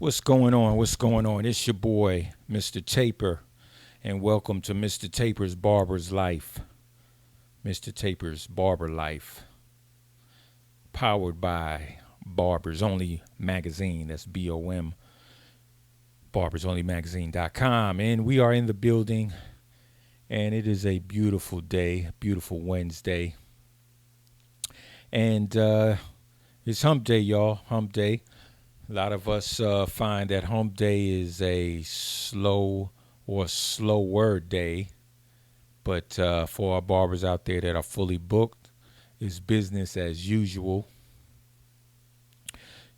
What's going on? What's going on? It's your boy, Mr. Taper, and welcome to Mr. Taper's Barber's Life. Mr. Taper's Barber Life, powered by Barber's Only Magazine. That's BOM, barbersonlymagazine.com. And we are in the building, and it is a beautiful day, beautiful Wednesday. And it's hump day, y'all, hump day. A lot of us find that hump day is a slow or slower day, but for our barbers out there that are fully booked, it's business as usual.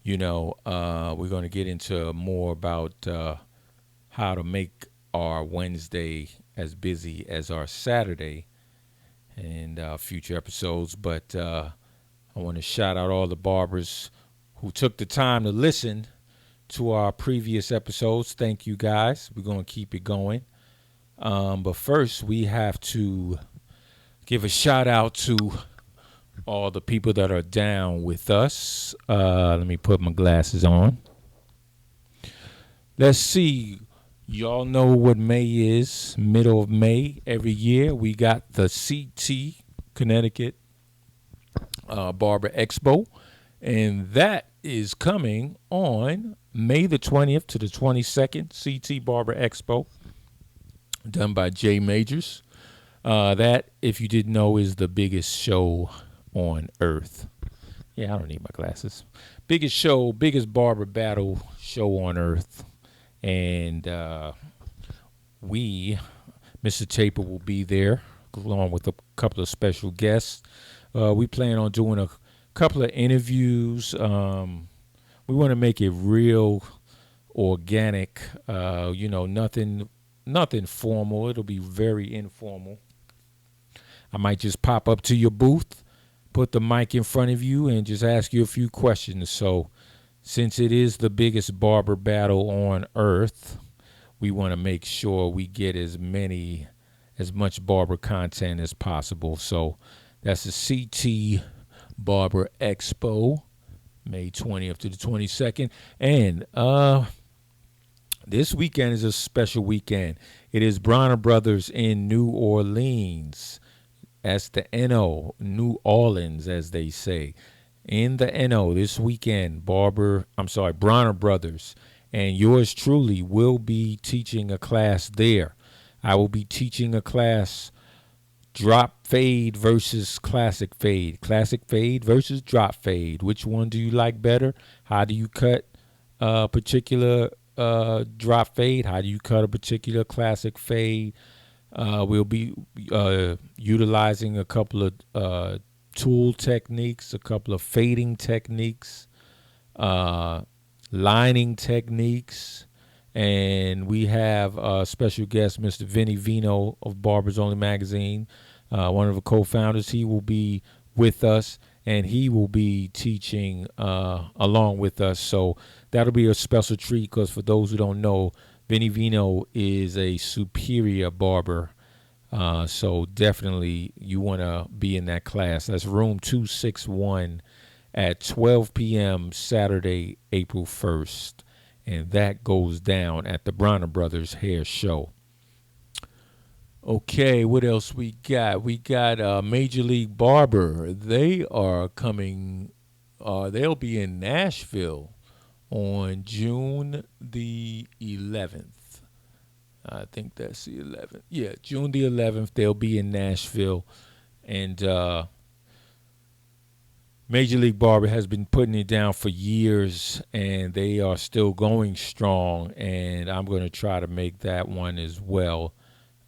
We're going to get into more about how to make our Wednesday as busy as our Saturday in future episodes, but I want to shout out all the barbers who took the time to listen to our previous episodes. Thank you, guys. We're going to keep it going. But first, we have to give a shout out to all the people that are down with us. Let me put my glasses on. Let's see. Y'all know what May is. Middle of May every year. We got the CT Connecticut Barber Expo. And that is coming on May the 20th to the 22nd, CT Barber Expo, done by Jay Majors. That, if you didn't know, is the biggest show on earth. Yeah, I don't need my glasses. Biggest show, biggest barber battle show on earth. And Mr. Taper will be there, along with a couple of special guests. We plan on doing a couple of interviews. We want to make it real organic. Nothing formal. It'll be very informal. I might just pop up to your booth, put the mic in front of you, and just ask you a few questions. So, since it is the biggest barber battle on earth, we want to make sure we get as much barber content as possible. So, that's the CT Barber Expo, May 20th to the 22nd. And this weekend is a special weekend. It is Bronner Brothers in New Orleans. That's the NO, New Orleans, as they say. In the NO this weekend, Bronner Brothers. And yours truly will be teaching a class there. I will be teaching a class, drop fade versus classic fade. Classic fade versus drop fade. Which one do you like better? How do you cut a particular drop fade? How do you cut a particular classic fade? We'll be utilizing a couple of tool techniques, a couple of fading techniques, lining techniques. And we have a special guest, Mr. Vinny Vino of Barbers Only Magazine, one of the co-founders. He will be with us, and he will be teaching along with us. So that'll be a special treat, because for those who don't know, Vinny Vino is a superior barber. So definitely you want to be in that class. That's room 261 at 12 p.m. Saturday, April 1st. And that goes down at the Bronner Brothers Hair Show. Okay, what else we got? We got Major League Barber. They are coming. They'll be in Nashville on June the 11th. I think that's the 11th. Yeah, June the 11th. They'll be in Nashville. And Major League Barber has been putting it down for years, and they are still going strong, and I'm going to try to make that one as well.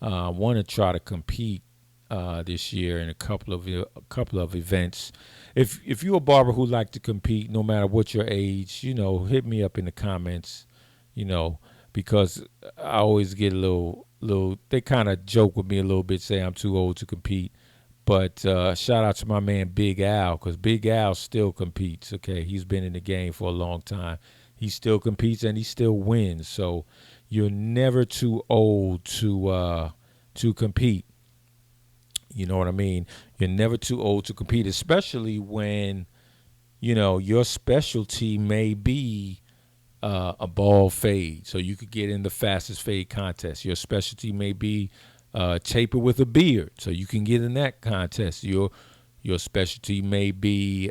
I want to try to compete this year in a couple of events. If you're a barber who like to compete, no matter what your age, hit me up in the comments, because I always get a little. They kind of joke with me a little bit, say I'm too old to compete. But shout out to my man Big Al, because Big Al still competes. Okay, he's been in the game for a long time. He still competes and he still wins. So you're never too old to compete. You know what I mean? You're never too old to compete, especially when your specialty may be a bald fade, so you could get in the fastest fade contest. Your specialty may be taper with a beard, so you can get in that contest. Your specialty may be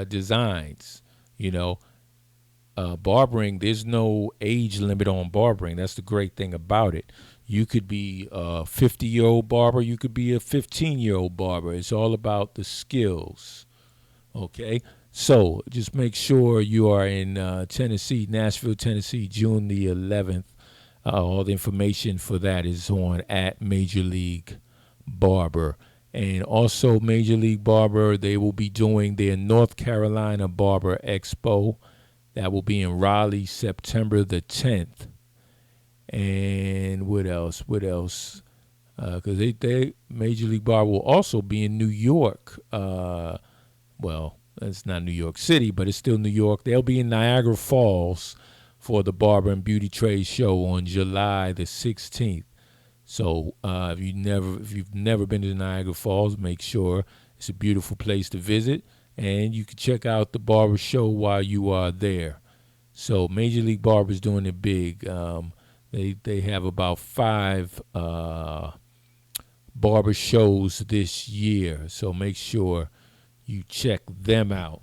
designs. You know, barbering. There's no age limit on barbering. That's the great thing about it. You could be a 50-year-old barber. You could be a 15-year-old barber. It's all about the skills. Okay, so just make sure you are in Tennessee, Nashville, Tennessee, June the 11th. All the information for that is on at Major League Barber. And also, Major League Barber, they will be doing their North Carolina Barber Expo. That will be in Raleigh, September the 10th. And what else? What else? Because they Major League Barber will also be in New York. Well, it's not New York City, but it's still New York. They'll be in Niagara Falls for the Barber and Beauty Trade Show on July the 16th. So if you've never been to Niagara Falls, make sure it's a beautiful place to visit, and you can check out the Barber Show while you are there. So Major League Barber is doing it big. They have about 5 barber shows this year, so make sure you check them out.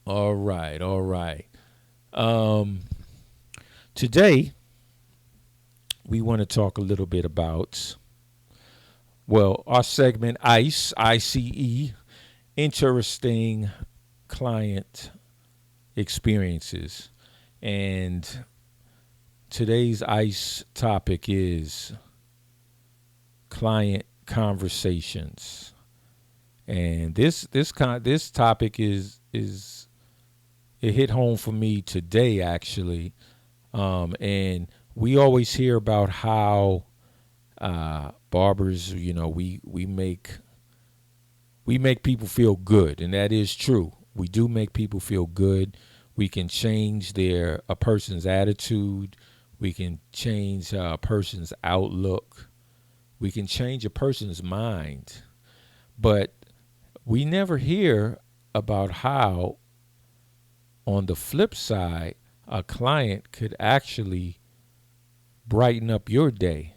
All right, all right. Today, we want to talk a little bit about, well, our segment ICE, interesting client experiences. And today's ICE topic is client conversations. And this topic is it hit home for me today, actually. And we always hear about how barbers, we make people feel good, and that is true. We do make people feel good. We can change a person's attitude. We can change a person's outlook. We can change a person's mind. But we never hear about how, on the flip side, a client could actually brighten up your day.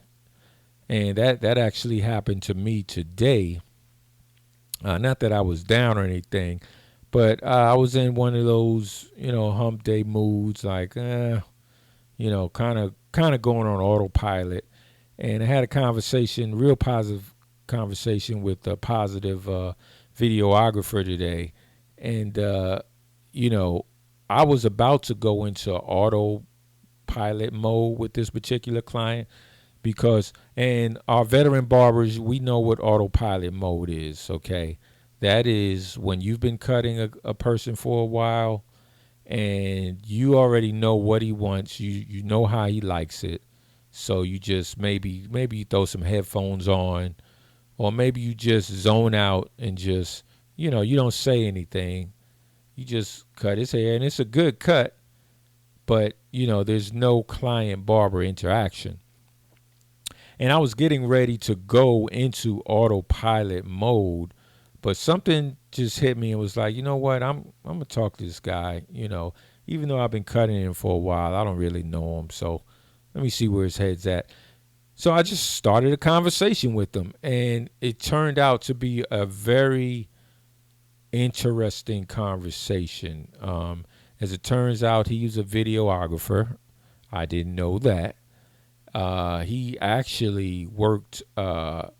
And that actually happened to me today. Not that I was down or anything, but I was in one of those, hump day moods, like, kind of going on autopilot. And I had a conversation, real positive conversation with a positive videographer today. And, I was about to go into autopilot mode with this particular client and our veteran barbers, we know what autopilot mode is, okay? That is when you've been cutting a person for a while and you already know what he wants. You know how he likes it. So you just maybe you throw some headphones on, or maybe you just zone out and just, you don't say anything. You just cut his hair, and it's a good cut, but, there's no client-barber interaction. And I was getting ready to go into autopilot mode, but something just hit me and was like, you know what, I'm going to talk to this guy, even though I've been cutting him for a while, I don't really know him, so let me see where his head's at. So I just started a conversation with him, and it turned out to be a very interesting conversation. As it turns out, he's a videographer. I didn't know that. He actually worked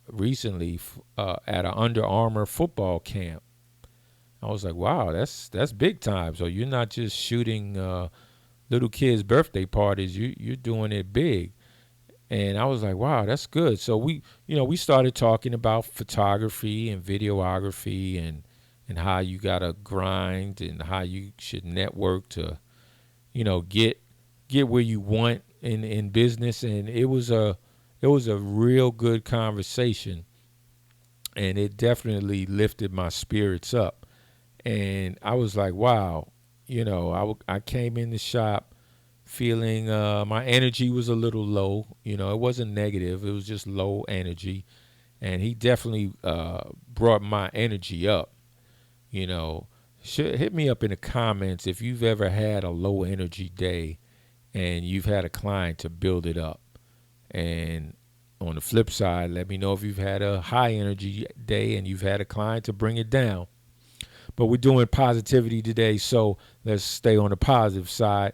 recently at an Under Armour football camp. I was like, wow, that's big time. So you're not just shooting little kids' birthday parties. You're doing it big. And I was like, wow, that's good. So we started talking about photography and videography and how you got to grind and how you should network to, get where you want in business. And it was a real good conversation, and it definitely lifted my spirits up. And I was like, wow, I came in the shop feeling my energy was a little low. It wasn't negative. It was just low energy. And he definitely brought my energy up, hit me up in the comments if you've ever had a low energy day and you've had a client to build it up. And on the flip side, let me know if you've had a high energy day and you've had a client to bring it down. But we're doing positivity today, so let's stay on the positive side.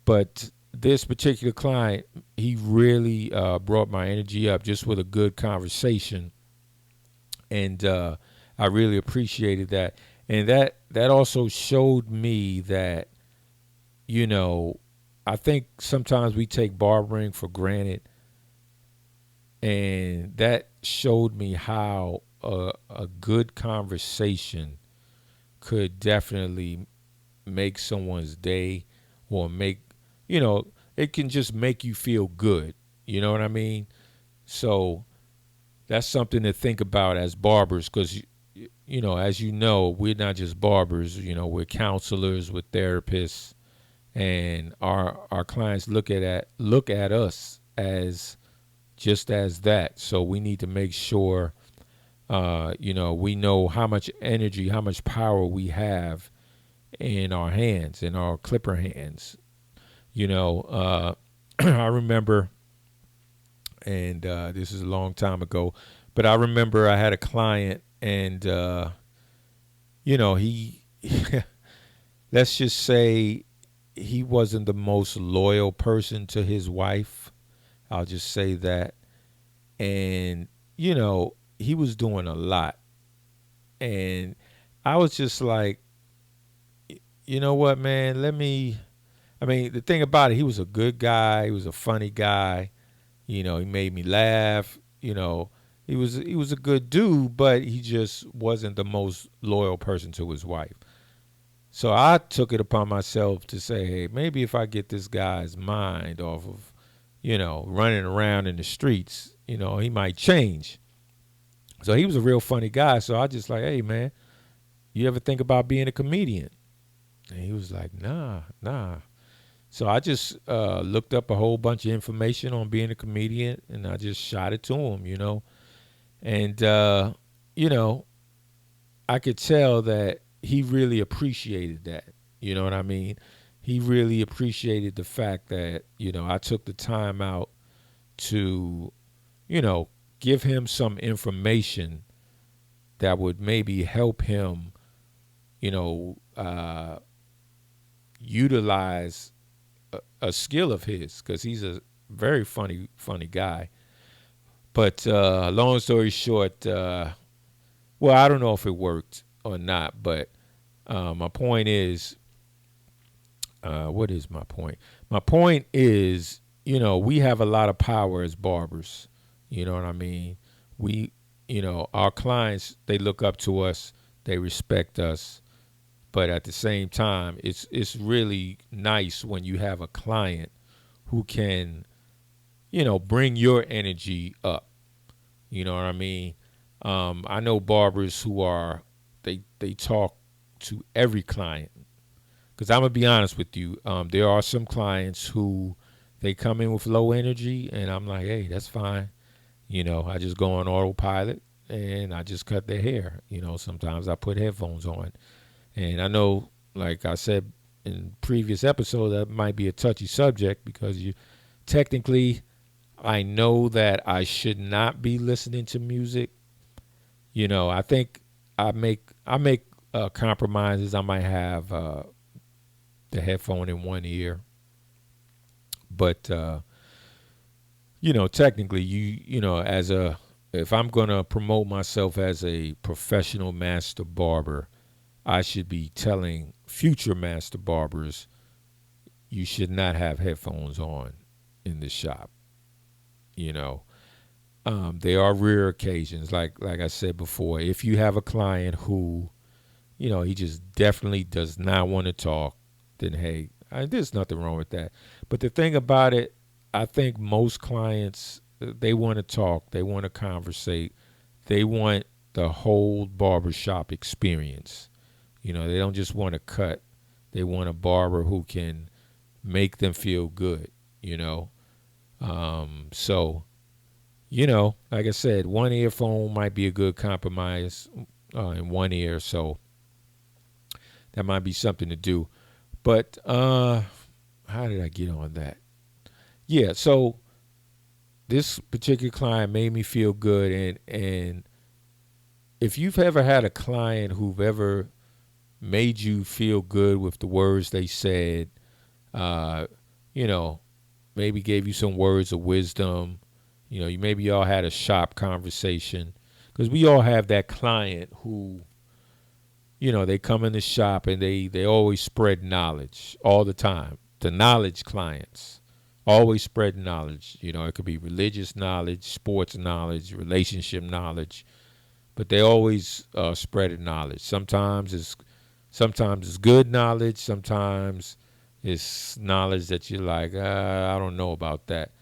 But this particular client, he really brought my energy up just with a good conversation, and I really appreciated that. And that also showed me that, you know, I think sometimes we take barbering for granted, and that showed me how a good conversation could definitely make someone's day, or make, you know, it can just make you feel good. You know what I mean? So that's something to think about as barbers, because, you know, as you know, we're not just barbers. You know, we're counselors, we're therapists, and our clients look at us as just as that. So we need to make sure, you know, we know how much energy, how much power we have in our hands, in our clipper hands. You know, I remember, and this is a long time ago, but I remember I had a client, and you know, he, let's just say, he wasn't the most loyal person to his wife. I'll just say that. And, you know, he was doing a lot. And I was just like, you know what, man, I mean, the thing about it, he was a good guy. He was a funny guy. You know, he made me laugh. You know, he was a good dude, but he just wasn't the most loyal person to his wife. So I took it upon myself to say, hey, maybe if I get this guy's mind off of, you know, running around in the streets, you know, he might change. So he was a real funny guy. So I just like, hey, man, you ever think about being a comedian? And he was like, nah. So I just looked up a whole bunch of information on being a comedian, and I just shot it to him, you know. And, you know, I could tell that he really appreciated that. You know what I mean? He really appreciated the fact that, you know, I took the time out to, you know, give him some information that would maybe help him, you know, utilize a skill of his, because he's a very funny guy. But long story short, well, I don't know if it worked or not, but my point is, what is my point? My point is, you know, we have a lot of power as barbers. You know what I mean? We, you know, our clients, they look up to us, they respect us, but at the same time, it's really nice when you have a client who can, you know, bring your energy up. You know what I mean? I know barbers who are, they talk to every client. Because I'm gonna be honest with you, there are some clients who they come in with low energy, and I'm like, hey, that's fine. You know, I just go on autopilot and I just cut their hair. You know, sometimes I put headphones on, and I know, like I said in previous episode, that might be a touchy subject, because you technically, I know that I should not be listening to music. You know, I think I make compromises. I might have the headphone in one ear, but you know, technically, you know, as a, if I'm gonna promote myself as a professional master barber, I should be telling future master barbers, you should not have headphones on in the shop. You know, there are rare occasions, like I said before, if you have a client who, you know, he just definitely does not want to talk, then hey, there's nothing wrong with that. But the thing about it, I think most clients, they want to talk, they want to conversate, they want the whole barbershop experience. You know, they don't just want to cut, they want a barber who can make them feel good. You know, so, you know, like I said, one earphone might be a good compromise in one ear. So that might be something to do. But how did I get on that? Yeah, so this particular client made me feel good, and if you've ever had a client who've ever made you feel good with the words they said, uh, you know, maybe gave you some words of wisdom, you maybe all had a shop conversation, because we all have that client who, they come in the shop and they always spread knowledge all the time. The knowledge clients always spread knowledge. It could be religious knowledge, sports knowledge, relationship knowledge, but they always spread knowledge. Sometimes it's good knowledge. Sometimes it's knowledge that you're like, I don't know about that.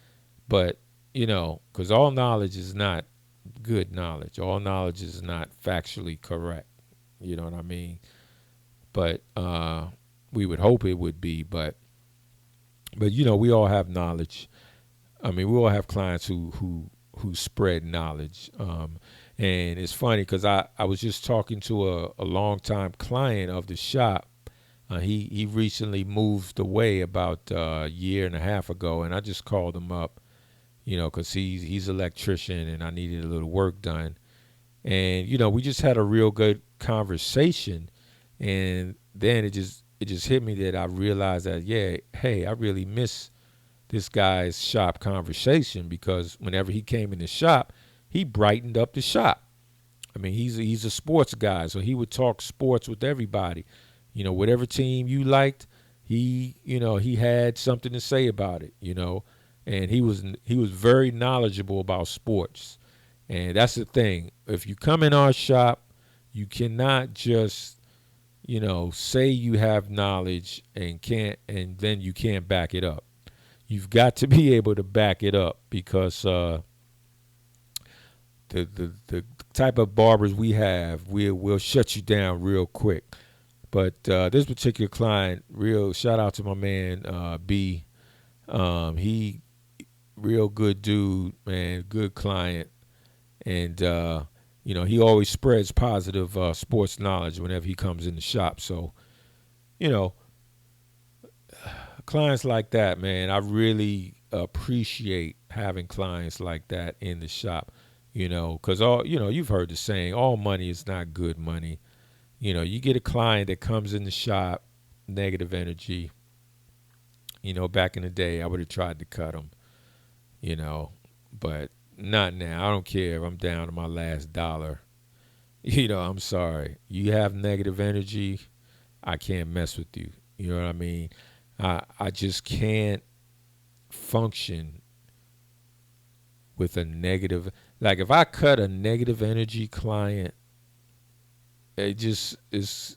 But because all knowledge is not good knowledge. All knowledge is not factually correct. You know what I mean? But we would hope it would be. But we all have knowledge. I mean, we all have clients who spread knowledge. And it's funny because I was just talking to a longtime client of the shop. He recently moved away about a year and a half ago, and I just called him up, because he's an electrician and I needed a little work done. And we just had a real good conversation, and then it just hit me that I realized that, yeah, hey, I really miss this guy's shop conversation, because whenever he came in the shop, he brightened up the shop. I mean, he's a sports guy, so he would talk sports with everybody. Whatever team you liked, he had something to say about it. And he was very knowledgeable about sports. And that's the thing. If you come in our shop, you cannot just say you have knowledge and then you can't back it up. You've got to be able to back it up, because the type of barbers we have, we'll shut you down real quick. But this particular client, real shout out to my man B. He real good dude, man, good client, and he always spreads positive sports knowledge whenever he comes in the shop. So you know, clients like that, man, I really appreciate having clients like that in the shop. Because you've heard the saying, all money is not good money. You get a client that comes in the shop, negative energy. Back in the day, I would have tried to cut them. But not now. I don't care if I'm down to my last dollar. I'm sorry. You have negative energy, I can't mess with you. You know what I mean? I just can't function with a negative. Like, if I cut a negative energy client, it just is.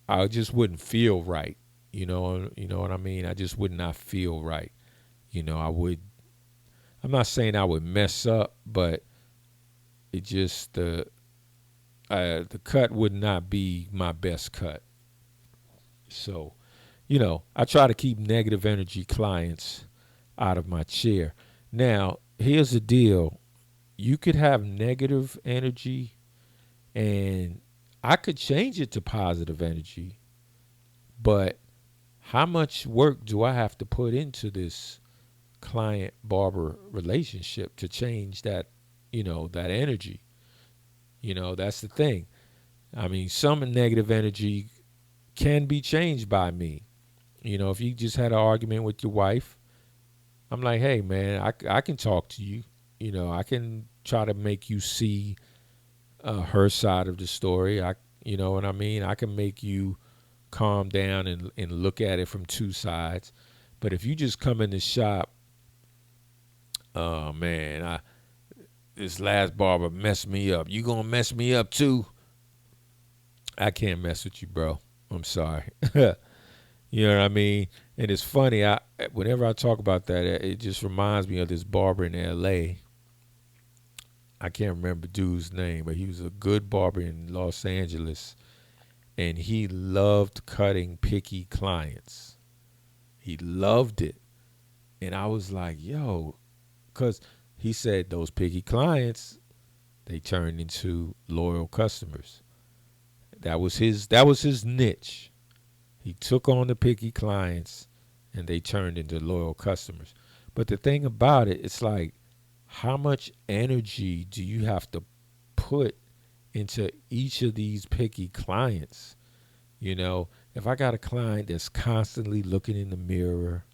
I just wouldn't feel right. You know what I mean? I just would not feel right. I would. I'm not saying I would mess up, but it just the cut would not be my best cut. So, I try to keep negative energy clients out of my chair. Now, here's the deal. You could have negative energy, and I could change it to positive energy, but how much work do I have to put into this client barber relationship to change that energy? That's the thing. I mean, some negative energy can be changed by me. If you just had an argument with your wife, I'm like, hey, man, I can talk to you. I can try to make you see her side of the story. You know what I mean? I can make you calm down and look at it from two sides. But if you just come in the shop, oh, man, this last barber messed me up. You gonna mess me up too? I can't mess with you, bro. I'm sorry. You know what I mean? And it's funny. Whenever I talk about that, it just reminds me of this barber in L.A. I can't remember the dude's name, but he was a good barber in Los Angeles, and he loved cutting picky clients. He loved it, and I was like, yo, because he said those picky clients, they turned into loyal customers. That was his niche. He took on the picky clients and they turned into loyal customers. But the thing about it, it's like, how much energy do you have to put into each of these picky clients? You know, if I got a client that's constantly looking in the mirror,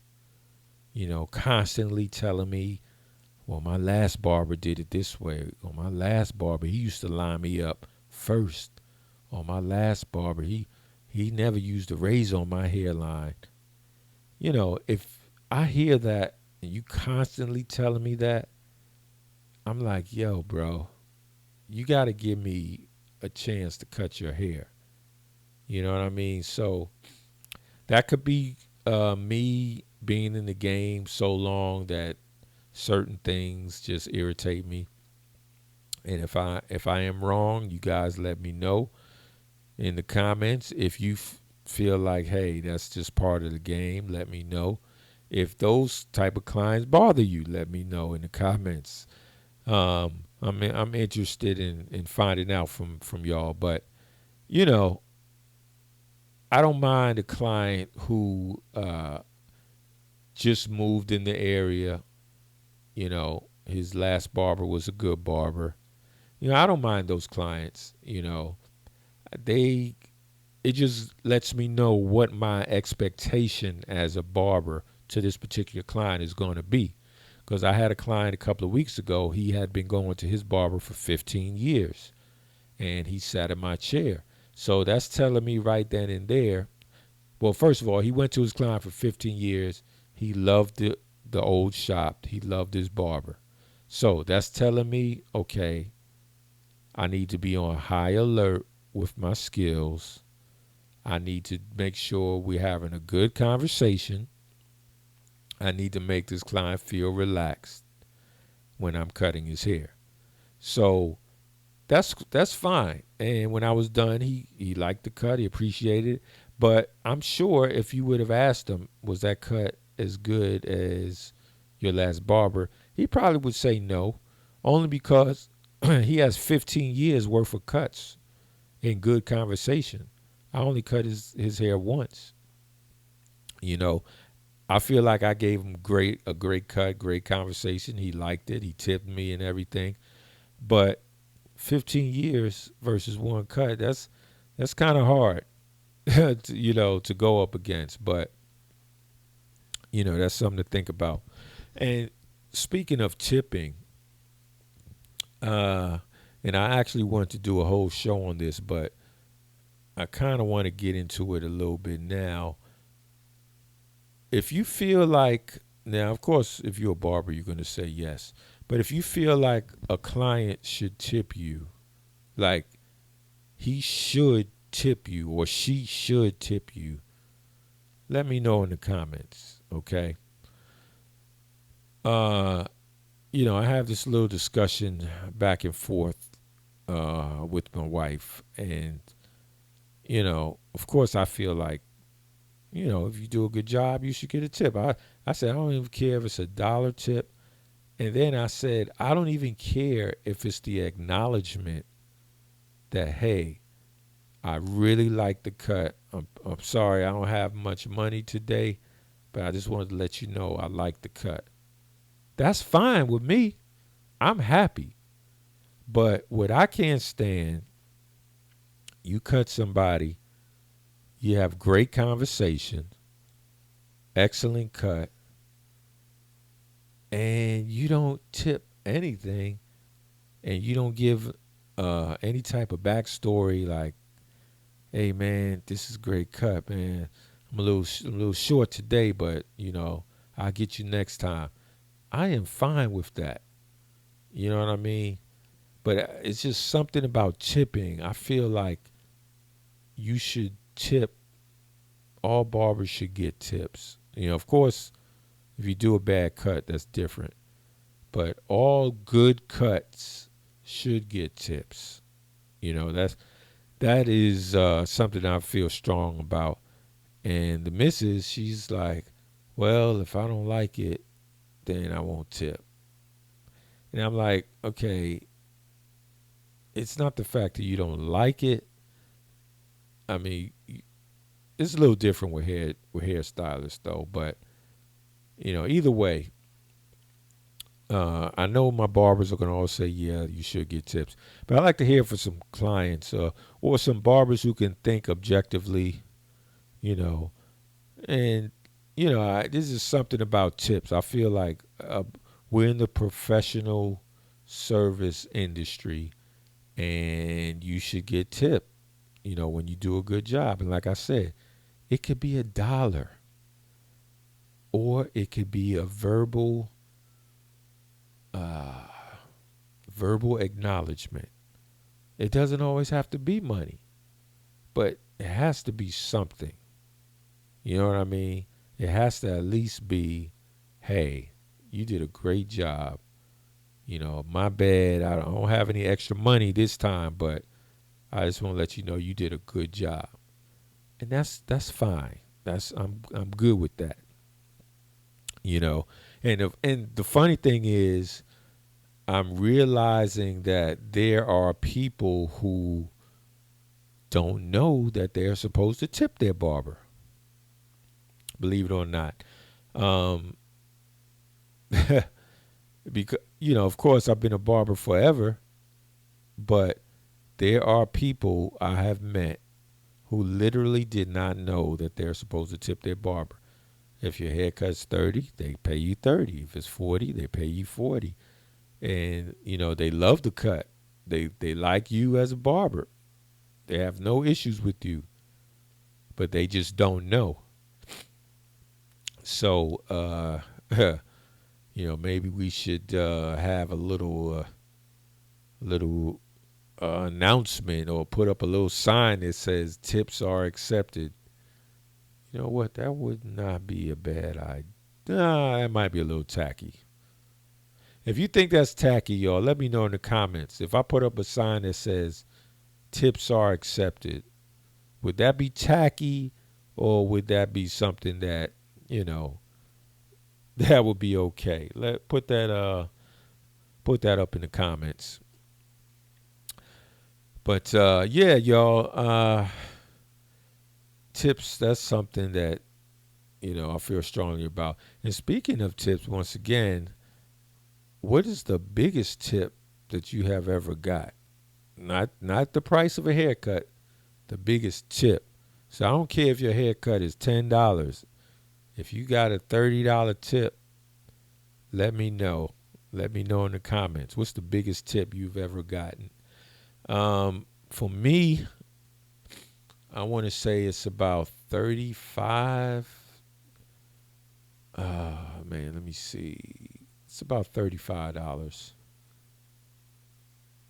constantly telling me, well, my last barber did it this way. Or my last barber, he used to line me up first. Or my last barber, he never used a razor on my hairline. If I hear that and you constantly telling me that, I'm like, yo, bro, you got to give me a chance to cut your hair. You know what I mean? So that could be me being in the game so long that certain things just irritate me. And if I am wrong, you guys let me know in the comments. If you feel like, hey, that's just part of the game, let me know. If those type of clients bother you, let me know in the comments. I'm interested in finding out from y'all. But you know, I don't mind a client who just moved in the area. His last barber was a good barber. I don't mind those clients. They it just lets me know what my expectation as a barber to this particular client is going to be. Because I had a client a couple of weeks ago. He had been going to his barber for 15 years, and he sat in my chair. So that's telling me right then and there. Well, first of all, he went to his client for 15 years. He loved the old shop. He loved his barber. So that's telling me, okay, I need to be on high alert with my skills. I need to make sure we're having a good conversation. I need to make this client feel relaxed when I'm cutting his hair. So that's fine. And when I was done, he liked the cut. He appreciated it. But I'm sure if you would have asked him, was that cut as good as your last barber, he probably would say no, only because he has 15 years worth of cuts in good conversation. I only cut his hair once. You know, I feel like I gave him a great cut, great conversation. He liked it. He tipped me and everything. But 15 years versus one cut, that's kind of hard, to go up against. But that's something to think about. And speaking of tipping, uh, and I actually want to do a whole show on this, but I kind of want to get into it a little bit now. If you feel like, now, of course, if you're a barber, you're going to say yes. But if you feel like a client should tip you, like he should tip you or she should tip you, let me know in the comments, okay? Uh, I have this little discussion back and forth with my wife, and of course, I feel like if you do a good job, you should get a tip. I said I don't even care if it's $1 tip, and then I said I don't even care if it's the acknowledgement that, hey, I really like the cut. I'm sorry I don't have much money today, but I just wanted to let you know I like the cut. That's fine with me. I'm happy. But what I can't stand, you cut somebody, you have great conversation, excellent cut, and you don't tip anything, and you don't give any type of backstory like, hey man, this is a great cut, man. I'm a little short today, but I'll get you next time. I am fine with that. You know what I mean? But it's just something about tipping. I feel like you should tip. All barbers should get tips. Of course, if you do a bad cut, that's different. But all good cuts should get tips. That is something I feel strong about. And the missus, she's like, well, if I don't like it, then I won't tip. And I'm like, okay, it's not the fact that you don't like it. I mean, it's a little different with hairstylists though. But either way, I know my barbers are gonna all say, yeah, you should get tips. But I like to hear from some clients or some barbers who can think objectively, you know, and this is something about tips. I feel like we're in the professional service industry, and you should get tipped. When you do a good job, and like I said, it could be $1, or it could be a uh, verbal acknowledgement. It doesn't always have to be money, but it has to be something. You know what I mean? It has to at least be, hey, you did a great job. My bad. I don't have any extra money this time, but I just want to let you know you did a good job. And that's fine. I'm good with that. You know. And the funny thing is, I'm realizing that there are people who don't know that they're supposed to tip their barber. Believe it or not. Um, because of course, I've been a barber forever, but there are people I have met who literally did not know that they're supposed to tip their barber. If your haircut's 30, they pay you 30. If it's 40, they pay you 40. And they love the cut. They like you as a barber. They have no issues with you, but they just don't know. So, maybe we should have a little announcement, or put up a little sign that says tips are accepted. You know what? That would not be a bad idea. Nah, that might be a little tacky. If you think that's tacky, y'all, let me know in the comments. If I put up a sign that says tips are accepted, would that be tacky, or would that be something that, that would be okay? Put that up in the comments. But yeah, y'all, tips, that's something that, I feel strongly about. And speaking of tips, once again, what is the biggest tip that you have ever got? Not the price of a haircut, the biggest tip. So I don't care if your haircut is $10. If you got a $30 tip, let me know. Let me know in the comments. What's the biggest tip you've ever gotten? For me, I want to say it's about 35. Man, let me see. It's about $35.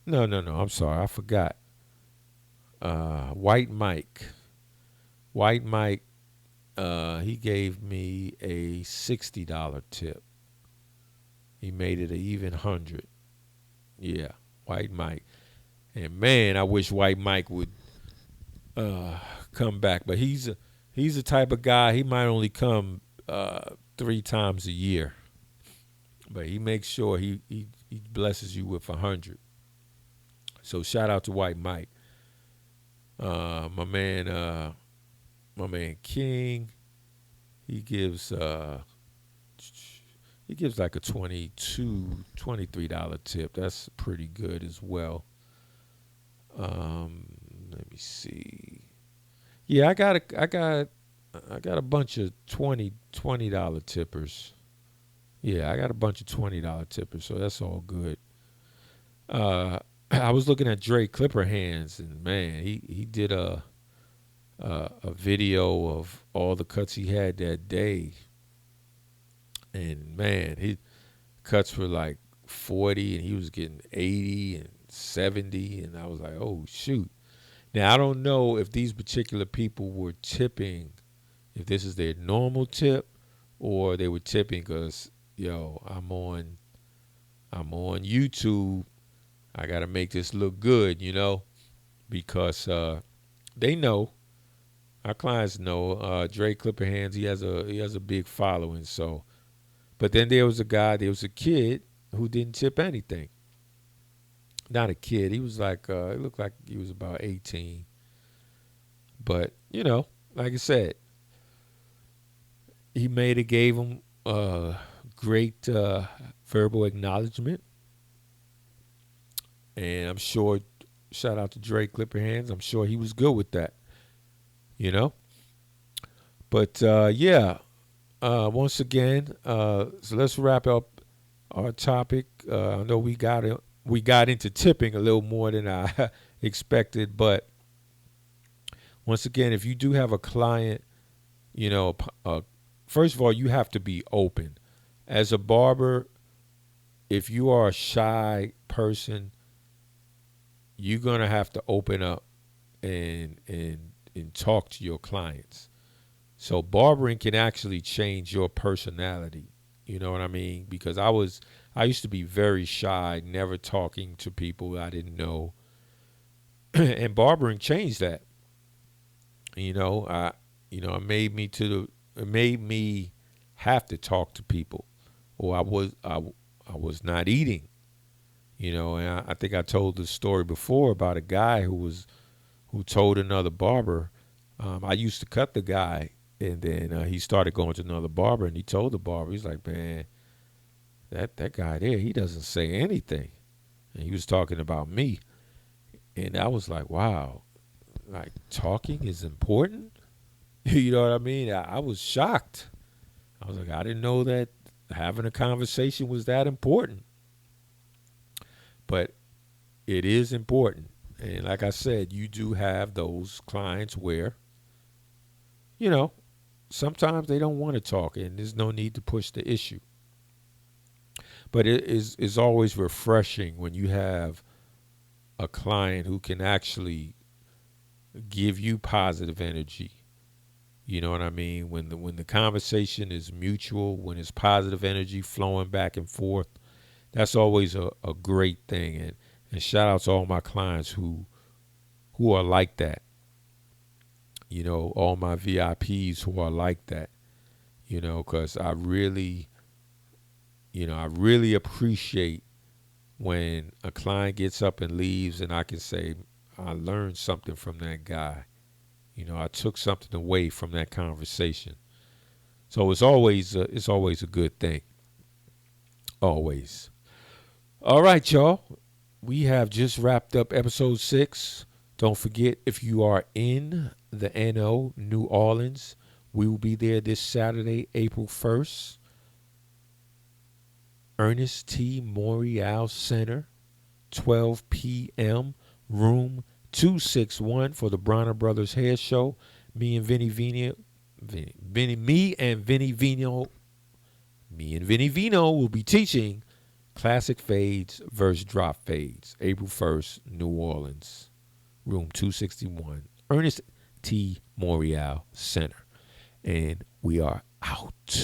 No. I'm sorry. I forgot. White Mike. White Mike, he gave me a $60 tip. He made it an even 100. Yeah, White Mike. And man, I wish White Mike would come back. But he's the type of guy, he might only come 3 times a year. But he makes sure he blesses you with 100. So shout out to White Mike. My man King, he gives like a $23 tip. That's pretty good as well. Let me see. Yeah, I got a bunch of $20 tippers. Yeah, I got a bunch of $20 tippers, so that's all good. I was looking at Dre Clipper Hands, and man, he did a video of all the cuts he had that day, and man, he cuts were like 40, and he was getting 80 and 70, and I was like, oh shoot. Now I don't know if these particular people were tipping, if this is their normal tip, or they were tipping because I'm on YouTube. I gotta make this look good, because they know, our clients know. Dre Clipper Hands, he has a big following. So, but then there was a kid who didn't tip anything. Not a kid. He was like, it looked like he was about 18. But like I said, he made it, gave him great verbal acknowledgement, and I'm sure. Shout out to Drake Clipper Hands. I'm sure he was good with that. You know, but yeah. Once again, so let's wrap up our topic. I know we got into tipping a little more than I expected, but once again, if you do have a client, you know, first of all, you have to be open. As a barber, if you are a shy person, you're gonna have to open up and talk to your clients. So barbering can actually change your personality. You know what I mean? Because I used to be very shy, never talking to people I didn't know, and barbering changed that. You know, it made me have to talk to people, or I was not eating. You know, and I think I told the story before about a guy who told another barber. I used to cut the guy, and then he started going to another barber, and he told the barber, he's like, man, that guy there, he doesn't say anything. And he was talking about me, and I was like, wow, like talking is important. You know what I mean? I was shocked. I was like, I didn't know that having a conversation was that important, but it is important. And like I said, you do have those clients where, you know, sometimes they don't want to talk, and there's no need to push the issue. But it is always refreshing when you have a client who can actually give you positive energy. You know what I mean? When the conversation is mutual, when it's positive energy flowing back and forth, that's always a great thing. And shout out to all my clients who are like that. You know, all my VIPs who are like that. You know, because I really appreciate when a client gets up and leaves, and I can say I learned something from that guy. You know, I took something away from that conversation. So it's always a good thing. Always. All right, y'all. We have just wrapped up episode 6. Don't forget, if you are in the NO, New Orleans, we will be there this Saturday, April 1st. Ernest T. Morial Center, 12 p.m., room 261 for the Bronner Brothers Hair Show. Me and Vinny Vino, me and Vinny Vino, me and Vinny Vino will be teaching classic fades versus drop fades. April 1st, New Orleans, room 261, Ernest T. Morial Center. And we are out.